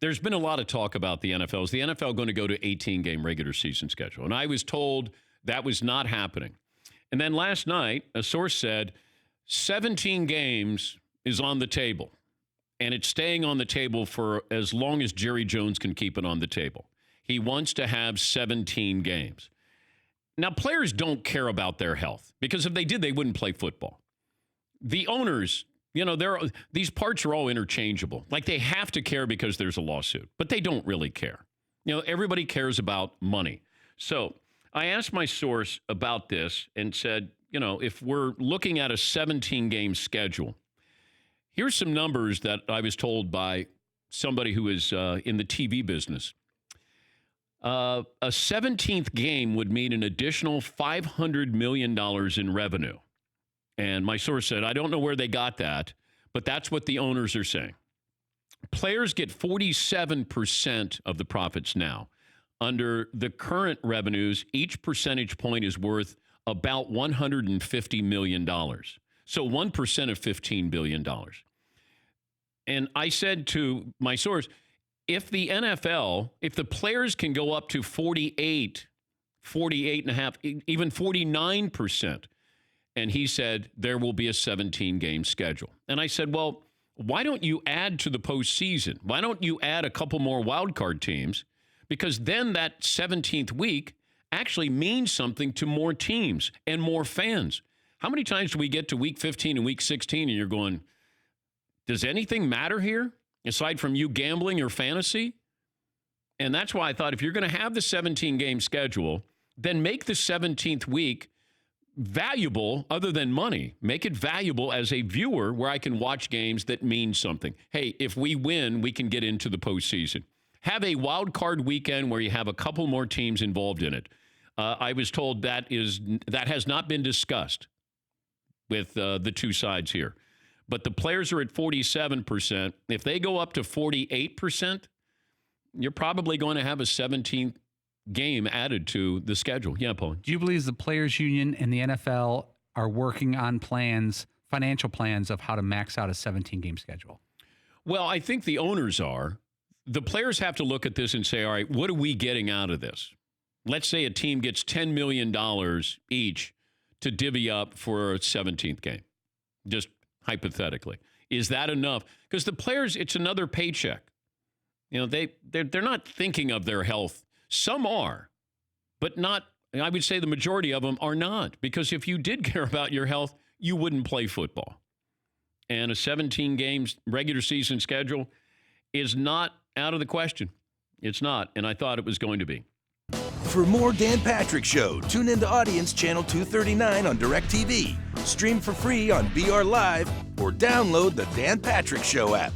There's been a lot of talk about the NFL. Is the NFL going to go to 18-game regular season schedule? And I was told that was not happening. And then last night, a source said 17 games is on the table. And it's staying on the table for as long as Jerry Jones can keep it on the table. He wants to have 17 games. Now, players don't care about their health because if they did, they wouldn't play football. The owners, these parts are all interchangeable. Like they have to care because there's a lawsuit, but they don't really care. Everybody cares about money. So I asked my source about this and said, if we're looking at a 17-game schedule, here's some numbers that I was told by somebody who is in the TV business. A 17th game would mean an additional $500 million in revenue. And my source said, I don't know where they got that, but that's what the owners are saying. Players get 47% of the profits now. Under the current revenues, each percentage point is worth about $150 million. So 1% of $15 billion. And I said to my source, if the NFL, if the players can go up to 48 and a half, even 49%, and he said there will be a 17-game schedule. And I said, well, why don't you add to the postseason? Why don't you add a couple more wildcard teams? Because then that 17th week actually means something to more teams and more fans. How many times do we get to week 15 and week 16 and you're going, does anything matter here aside from you gambling or fantasy? And that's why I thought if you're going to have the 17-game schedule, then make the 17th week valuable other than money. Make it valuable as a viewer where I can watch games that mean something. Hey, if we win, we can get into the postseason. Have a wild card weekend where you have a couple more teams involved in it. I was told that has not been discussed with the two sides here. But the players are at 47%. If they go up to 48%, you're probably going to have a 17th game added to the schedule. Yeah, Paul. Do you believe the Players Union and the NFL are working on financial plans of how to max out a 17-game schedule? Well, I think the owners are. The players have to look at this and say, all right, what are we getting out of this? Let's say a team gets $10 million each to divvy up for a 17th game. Just hypothetically. Is that enough? Because the players, it's another paycheck. They're not thinking of their health. Some are, but not, I would say the majority of them are not. Because if you did care about your health, you wouldn't play football. And a 17 games regular season schedule is not out of the question. It's not, and I thought it was going to be. For more Dan Patrick Show, tune into Audience Channel 239 on DirecTV. Stream for free on BR Live or download the Dan Patrick Show app.